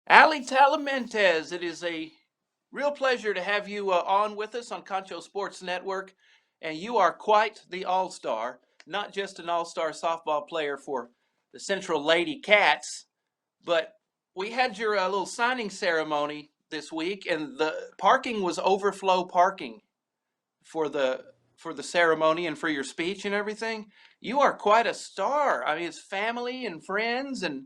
Alli Talamantes, it is a real pleasure to have you on with us on Concho Sports Network. And you are quite the all star, not just an all star softball player for the Central Lady Cats, but we had your little signing ceremony this week, and the parking was overflow parking for the ceremony and for your speech and everything. You are quite a star. I mean, it's family and friends, and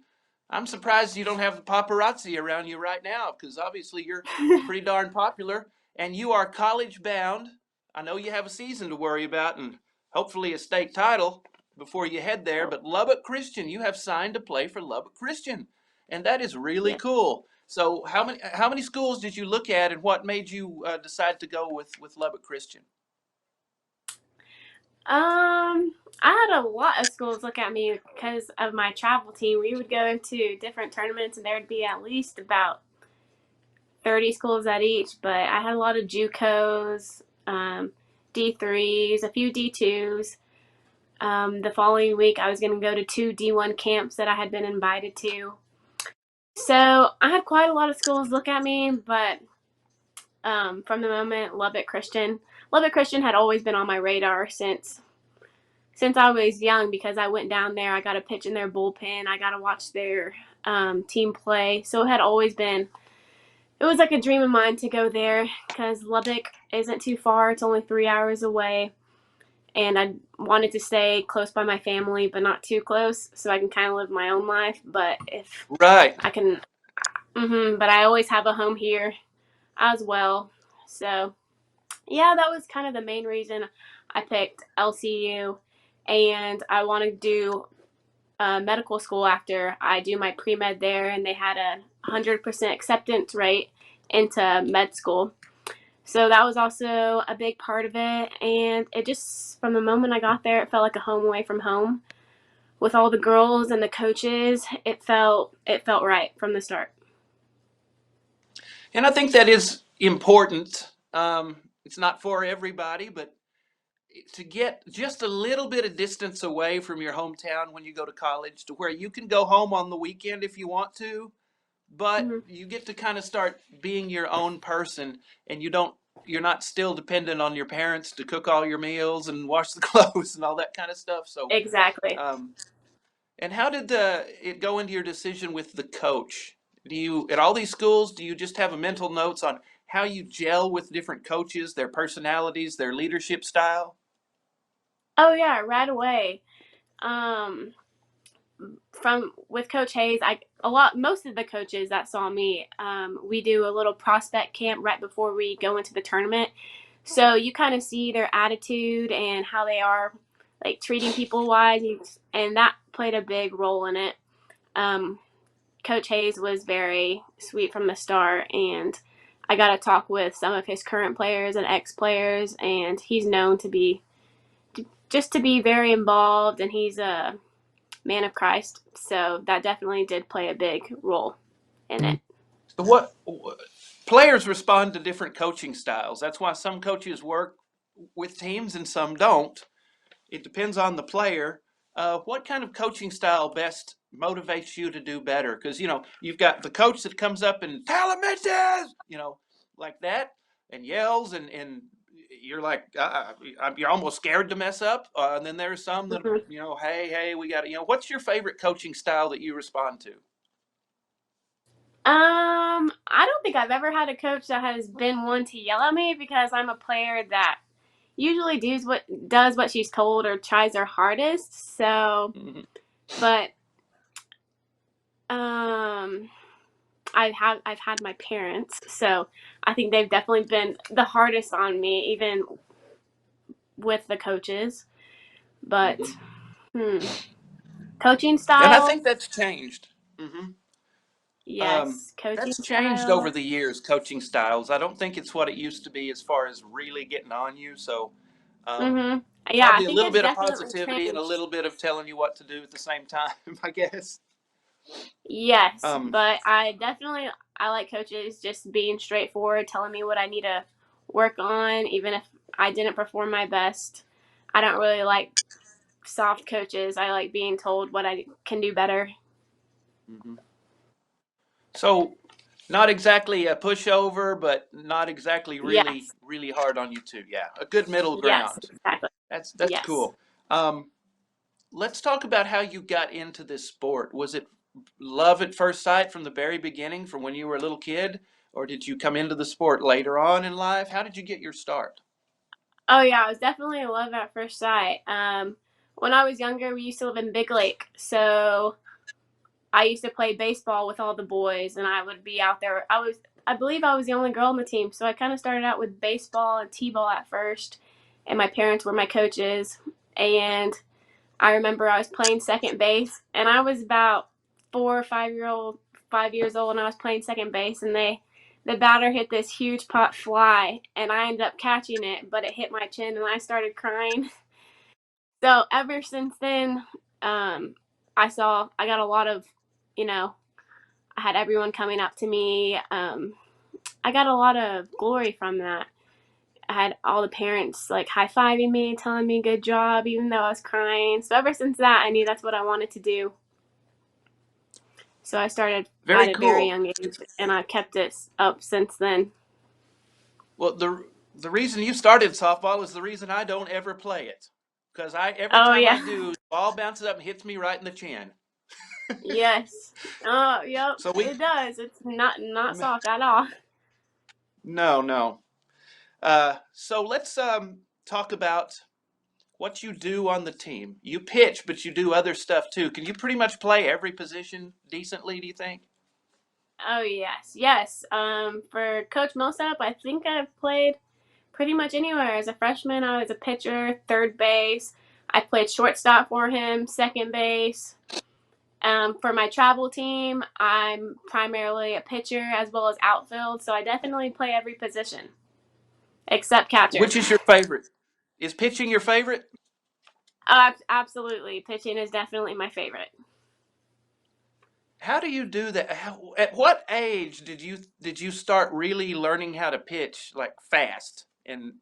I'm surprised you don't have the paparazzi around you right now because obviously you're pretty darn popular and you are college bound. I know you have a season to worry about and hopefully a state title before you head there, but Lubbock Christian, you have signed to play for Lubbock Christian, and that is really Yeah. cool. So how many schools did you look at, and what made you decide to go with Lubbock Christian? I had a lot of schools look at me because of my travel team. We would go into different tournaments, and there would be at least about 30 schools at each. But I had a lot of JUCOs, D3s, a few D2s. The following week, I was going to go to two D1 camps that I had been invited to. So I had quite a lot of schools look at me, but from the moment Lubbock Christian had always been on my radar since I was young because I went down there. I got to pitch in their bullpen. I got to watch their team play. So it had always been, it was like a dream of mine to go there because Lubbock isn't too far. It's only 3 hours away. And I wanted to stay close by my family, but not too close so I can kind of live my own life. But if Right. I can, but I always have a home here as well. So yeah, that was kind of the main reason I picked LCU. And I want to do medical school after I do my pre med there, and they had a 100% acceptance rate into med school. So that was also a big part of it. And it just, from the moment I got there, it felt like a home away from home. With all the girls and the coaches, it felt right from the start. And I think that is important. It's not for everybody, but to get just a little bit of distance away from your hometown when you go to college to where you can go home on the weekend if you want to, but Mm-hmm. you get to kind of start being your own person and you're not still dependent on your parents to cook all your meals and wash the clothes and all that kind of stuff. So, Exactly. um, and how did it go into your decision with the coach? Do you, at all these schools, do you just have a mental notes on how you gel with different coaches, their personalities, their leadership style? Oh yeah, right away. Um, from with Coach Hayes, most of the coaches that saw me, we do a little prospect camp right before we go into the tournament. So you kind of see their attitude and how they are, like treating people wise, and that played a big role in it. Um, Coach Hayes was very sweet from the start, and I got to talk with some of his current players and ex players, and he's known to be very involved, and he's a man of Christ. So that definitely did play a big role in it. So what players respond to different coaching styles. That's why some coaches work with teams and some don't. It depends on the player. What kind of coaching style best motivates you to do better? Because you've got the coach that comes up and Talamantes, like that, and yells, and you're like you're almost scared to mess up. And then there's some that Mm-hmm. hey, we got what's your favorite coaching style that you respond to? I don't think I've ever had a coach that has been one to yell at me because I'm a player that usually does what she's told or tries her hardest. So, Mhm. but um, I've had my parents, so I think they've definitely been the hardest on me, even with the coaches. But hmm, coaching And I think styles, that's changed. Hmm. yes, coaching That's changed over styles. the years, coaching styles. I don't think it's what it used to be as far as really getting on you. So, um, Mm-hmm. Yeah, I probably a think little it's bit of definitely positivity and a changed. little bit of telling you what to do at the same time, I guess. Yes, Um, but I like coaches just being straightforward, telling me what I need to work on, even if I didn't perform my best. I don't really like soft coaches. I like being told what I can do better. mhm. So, Not exactly a pushover, but not exactly really, Yes. really hard on you too. Yeah, a good middle Yes, ground. exactly. That's Yes. cool. Um, let's talk about how you got into this sport. Was it love at first sight from the very beginning, from when you were a little kid, or did you come into the sport later on in life? How did you get your start? Oh yeah, it was definitely a love at first sight. When I was younger, we used to live in Big Lake, so I used to play baseball with all the boys, and I would be out there. I believe I was the only girl on the team, so I kind of started out with baseball and t-ball at first, and my parents were my coaches. And I remember I was playing second base, and I was about 5 years old, and I was playing second base, and the batter hit this huge pop fly, and I ended up catching it, but it hit my chin, and I started crying. So ever since then, um, I got a lot of, you know, I had everyone coming up to me. I got a lot of glory from that. I had all the parents like high fiving me, telling me good job, even though I was crying. So ever since that, I knew that's what I wanted to do. So I started Very at a very cool. young age, and I've kept it up since then. Well, the reason you started softball is the reason I don't ever play it, because I every Oh time I yeah, do, the ball bounces up and hits me right in the chin. yes. Oh yep, So we it does. It's not soft at all. no no. So let's talk about what you do on the team. You pitch, but you do other stuff too. Can you pretty much play every position decently, do you think? Oh yes, yes. For Coach Millsap, I think I've played pretty much anywhere. As a freshman, I was a pitcher, third base. I played shortstop for him, second base. For my travel team, I'm primarily a pitcher as well as outfield, so I definitely play every position except catcher. Which is your favorite? Is pitching your favorite? Absolutely, pitching is definitely my favorite. How do you do that? At what age did you start really learning how to pitch like fast? And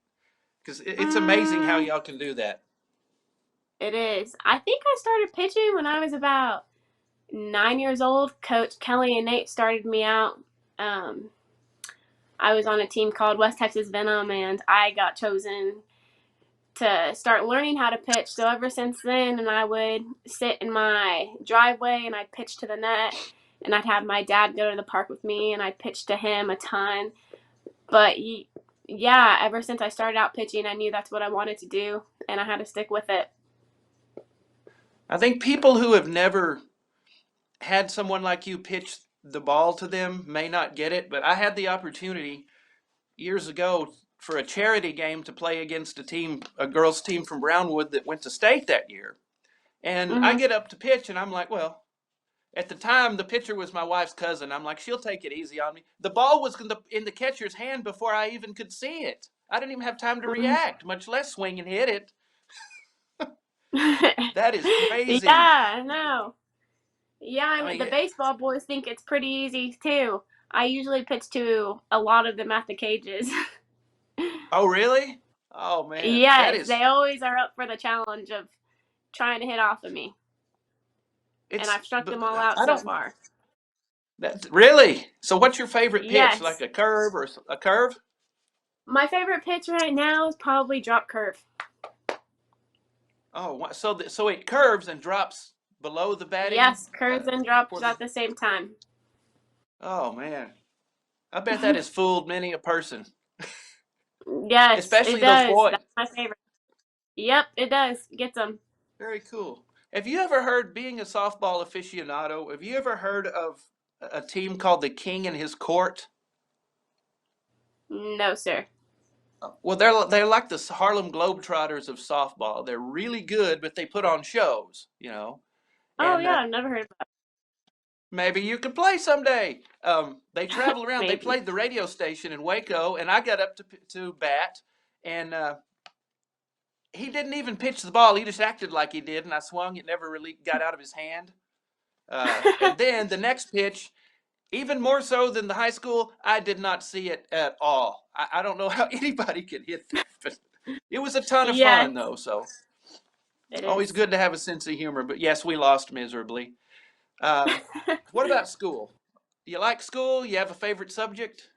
because it's amazing how Mm, y'all can do that. it is. I think I started pitching when I was about 9 years old. Coach Kelly and Nate started me out. Um, I was on a team called West Texas Venom, and I got chosen to start learning how to pitch. So ever since then, and I would sit in my driveway and I'd pitch to the net, and I'd have my dad go to the park with me, and I'd pitch to him a ton. But yeah, ever since I started out pitching, I knew that's what I wanted to do, and I had to stick with it. I think people who have never had someone like you pitch the ball to them may not get it, but I had the opportunity years ago for a charity game to play against a girls team from Brownwood that went to state that year. And I Mhm. get up to pitch and I'm like, well, at the time the pitcher was my wife's cousin. I'm like, she'll take it easy on me. The ball was in the catcher's hand before I even could see it. I didn't even have time to Mhm. react, much less swing and hit it. That is crazy. Yeah, no. Yeah, I the mean, baseball boys think it's pretty easy too. I usually pitch to a lot of them at the cages. oh really? Oh man, that Yes, is they always are up for the challenge of trying to hit off of me, and it's. I've struck But them all out I so don't. far. That's really. So, what's your favorite pitch? Like Yes, a curve or a curve? my favorite pitch right now is probably drop curve. Oh, so it curves and drops below the batting. Yes, curves and drops For the. at the same time. Oh man, I bet that has fooled many a person, Yes, it especially those does. boys. That's my favorite. Yep, it does. Gets them. Very cool. Have you ever heard, being a softball aficionado, have you ever heard of a team called the King and His Court? No, sir. Well, they're like the Harlem Globetrotters of softball. They're really good, but they put on shows. Oh And yeah, I've never heard of that. maybe you could play someday. They travel around. They Maybe. played the radio station in Waco, and I got up to bat, and he didn't even pitch the ball. He just acted like he did, and I swung. It never really got out of his hand. And then the next pitch, even more so than the high school, I did not see it at all. I don't know how anybody could hit that, but it was a ton of Yes, fun though. So it always is. good to have a sense of humor. But yes, we lost miserably. Um, what about school? Do you like school? You have a favorite subject?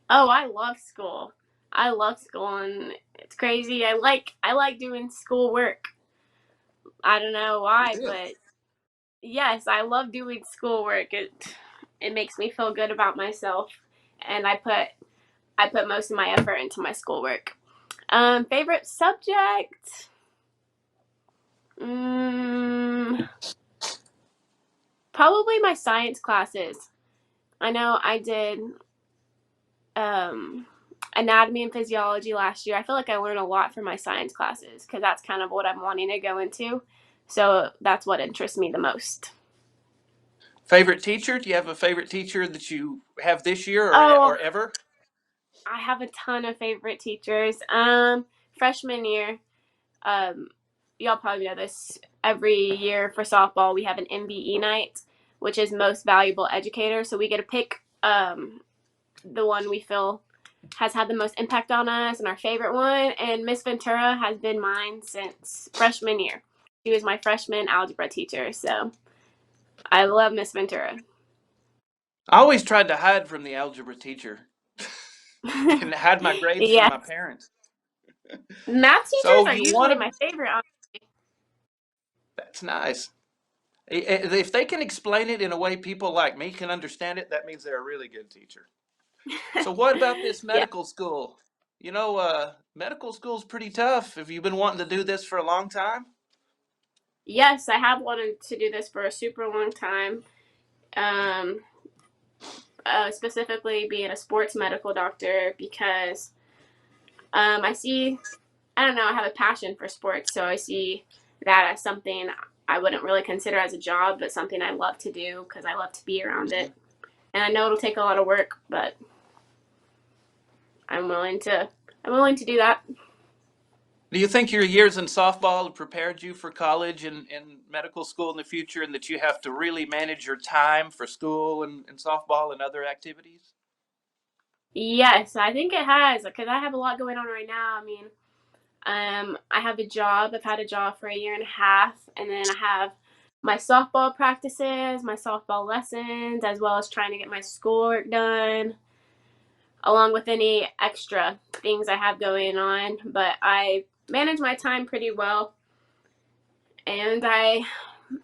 Oh, I love school. I love school, and it's crazy. I like doing school work. I don't know why, Really? but yes, I love doing schoolwork. It makes me feel good about myself, and I put most of my effort into my schoolwork. Favorite subject? Mm, Probably my science classes. I know I did um, anatomy and physiology last year. I feel like I learned a lot from my science classes because that's kind of what I'm wanting to go into. So that's what interests me the most. Favorite teacher? Do you have a favorite teacher that you have this year Oh, or ever? I have a ton of favorite teachers. Freshman year, um, y'all probably know this. Every year for softball, we have an MBE night, which is most valuable educator. So we get to pick the one we feel has had the most impact on us and our favorite one. And Miss Ventura has been mine since freshman year. She was my freshman algebra teacher. So I love Miss Ventura. I always tried to hide from the algebra teacher and hide my grades from Yeah. my parents. Math teachers So are you want usually to? my favorite. That's nice. If they can explain it in a way people like me can understand it, that means they're a really good teacher. So what about this Yeah. medical school? Medical school's pretty tough. Have you been wanting to do this for a long time? Yes, I have wanted to do this for a super long time. Um, Specifically being a sports medical doctor because I see, I don't know, I have a passion for sports, so I see that as something I wouldn't really consider as a job, but something I love to do because I love to be around it. And I know it'll take a lot of work, but I'm willing to I'm willing to do that. Do you think your years in softball have prepared you for college and medical school in the future, and that you have to really manage your time for school and softball and other activities? Yes, I think it has because I have a lot going on right now. I mean, I have a job. I've had a job for a year and a half, and then I have my softball practices, my softball lessons, as well as trying to get my schoolwork done, along with any extra things I have going on. But I manage my time pretty well, and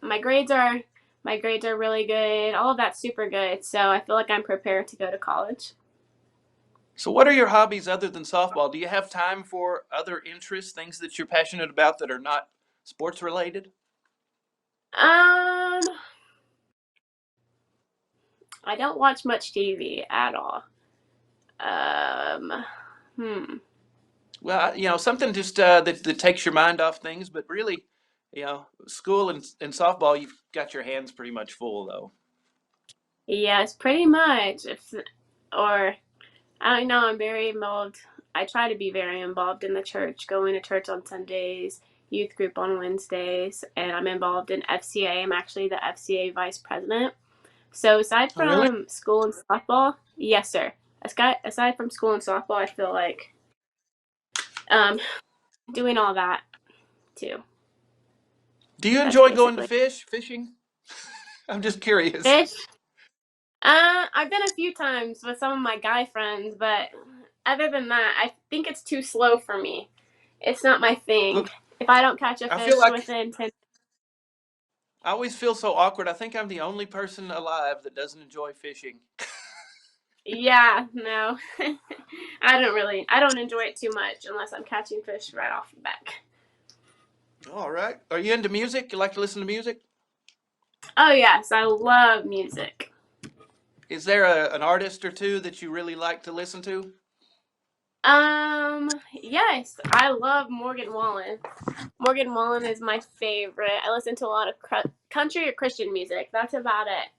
my grades are really good. All of that's super good. So I feel like I'm prepared to go to college. So what are your hobbies other than softball? Do you have time for other interests, things that you're passionate about that are not sports related? Um, I don't watch much TV at all. Um, hmm. Well, something just that takes your mind off things, but really, school and softball, you've got your hands pretty much full, though. Yes, pretty much. Or I don't know. I'm very involved. I try to be very involved in the church, going to church on Sundays, youth group on Wednesdays, and I'm involved in FCA. I'm actually the FCA vice president. So aside Oh, really? from school and softball, yes, sir. Aside from school and softball, I feel like um, doing all that too. Do you That's enjoy going to basically fishing? I'm just curious. fish. I've been a few times with some of my guy friends, but other than that, I think it's too slow for me. It's not my thing. Look, If I don't catch a I feel fish like within 10, I always feel so awkward. I think I'm the only person alive that doesn't enjoy fishing. yeah, no. I don't enjoy it too much unless I'm catching fish right off the back. All right. Are you into music? You like to listen to music? Oh yes, I love music. Is there an artist or two that you really like to listen to? Yes, I love Morgan Wallen. Morgan Wallen is my favorite. I listen to a lot of country or Christian music. That's about it.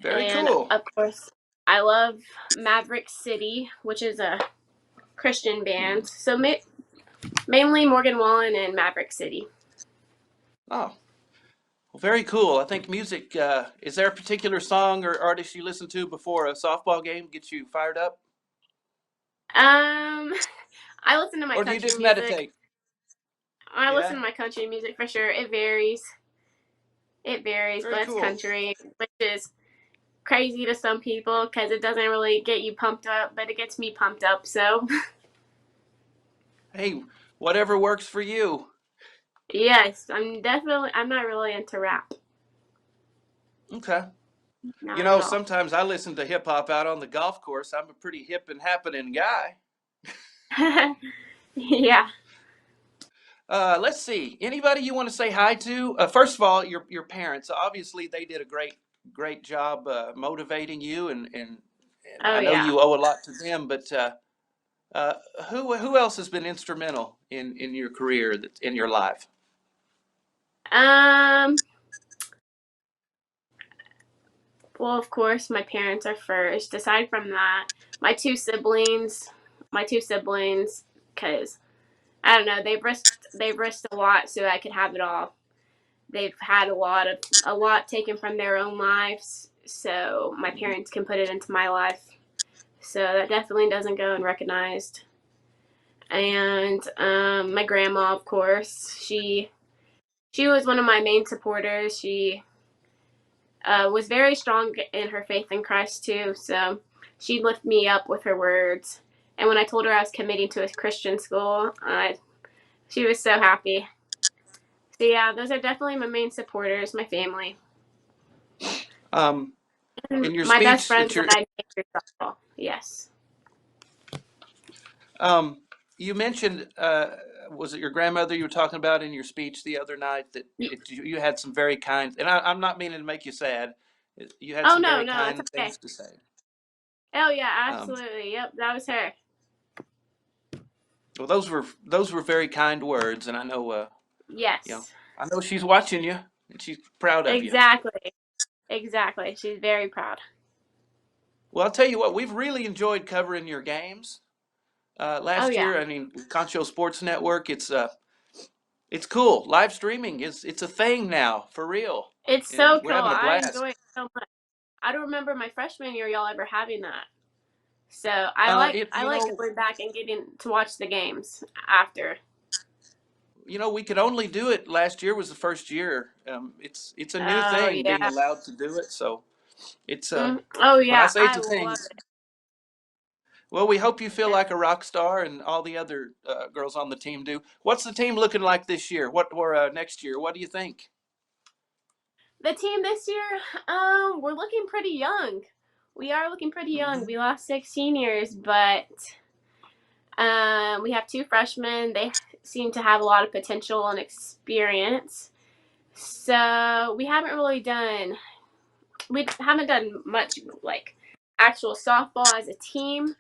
Very And cool. of course, I love Maverick City, which is a Christian band. So mainly Morgan Wallen and Maverick City. Oh, well, very cool. I think music, is there a particular song or artist you listen to before a softball game gets you fired up? Um, I listen to my Or do you country just music. meditate? I listen Yeah, to my country music for sure. It varies. It varies, very but it's cool. country, which is crazy to some people because it doesn't really get you pumped up, but it gets me pumped up. So, Hey, whatever works for you. yes, I'm not really into rap. Okay. Not at all. Sometimes I listen to hip hop out on the golf course. I'm a pretty hip and happening guy. Yeah. Let's see. Anybody you want to say hi to? First of all, your parents. Obviously, they did a great job motivating you, and Oh, I know yeah. you owe a lot to them. But uh, who else has been instrumental in your career, in your life? Um, well, of course, my parents are first. Aside from that, my two siblings, my two siblings, because I don't know, they've risked a lot so I could have it all. They've had a lot taken from their own lives, so my parents can put it into my life. So that definitely doesn't go unrecognized. And my grandma, of course, she was one of my main supporters. She was very strong in her faith in Christ too. So she'd lift me up with her words. And when I told her I was committing to a Christian school, she was so happy. So yeah, those are definitely my main supporters, my family, Um, and in your my best speech that friends that you're I made through softball. Yes. Um, you mentioned, was it your grandmother you were talking about in your speech the other night that you had some very kind, and I'm not meaning to make you sad. You had Oh some no, very no, it's kind okay. things to say. Oh yeah, Um, absolutely. Yep, that was her. well, those were very kind words, and you know, Yes. I know she's watching you and she's proud of you. Exactly. Exactly. She's very proud. Well, I'll tell you what, we've really enjoyed covering your games. Oh Last yeah. year, I mean, Concho Sports Network, it's cool. Live streaming is it's a thing now, for real. It's And so we're cool. having a I blast. enjoy it so much. I don't remember my freshman year y'all ever having that. So I like It I like going back and getting to watch the games after. we could only do it. Last year was the first year. It's a new Oh thing being yeah. allowed to do it. So it's Oh when I yeah. say it's I a thing. love it. Well, we hope you feel Yeah. like a rock star, and all the other girls on the team do. What's the team looking like this year? What or next year? What do you think? The team this year, we're looking pretty young. We are looking pretty young. Hmm. We lost 6 seniors, but we have two freshmen. They seem to have a lot of potential and experience. So we haven't done much like actual softball as a team.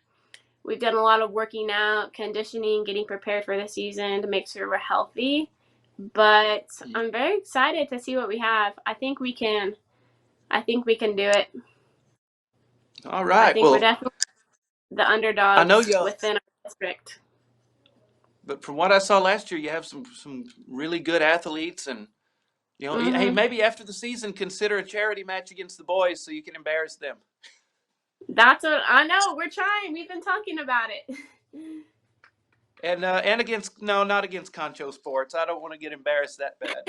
We've done a lot of working out, conditioning, getting prepared for the season to make sure we're healthy. But I'm very excited to see what we have. I think we can. I think we can do it. All I right. think we're Well, definitely the I know underdogs you, within our district. but from what I saw last year, you have some really good athletes, and hey, Mhm. maybe after the season, consider a charity match against the boys so you can embarrass them. That's what I know. We're trying. We've been talking about it. And against no, not against Concho Sports. I don't want to get embarrassed that bad.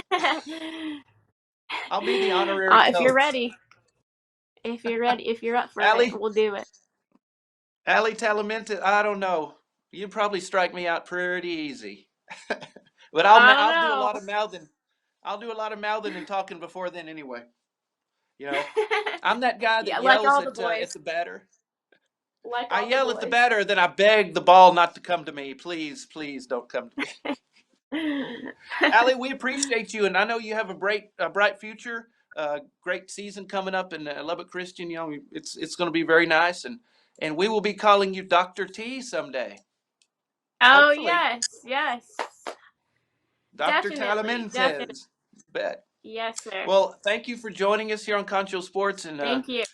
I'll be the honorary If you're coach. ready, if you're up for it, Alli, we'll do it. Alli Talamantes. I don't know. You'd probably strike me out pretty easy. But I don't I'll do a lot know. of mouthing. I'll do a lot of mouthing and talking before then anyway. You know, I'm that guy that Yeah, like yells all the at boys. the batter. Like I all the yell at the boys. batter, then I beg the ball not to come to me. Please, please don't come to me. Alli, we appreciate you, and I know you have a bright future, great season coming up in Lubbock Christian. It's going to be very nice, and we will be calling you Dr. T someday, Oh hopefully. yes, yes. Dr. Definitely, definitely. Talamantes. Bet. Yes, sir. Well, thank you for joining us here on Concho Sports, and Thank you.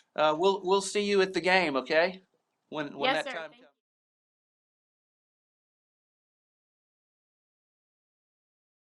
we'll see you at the game, okay? When Yes, that sir. time Thank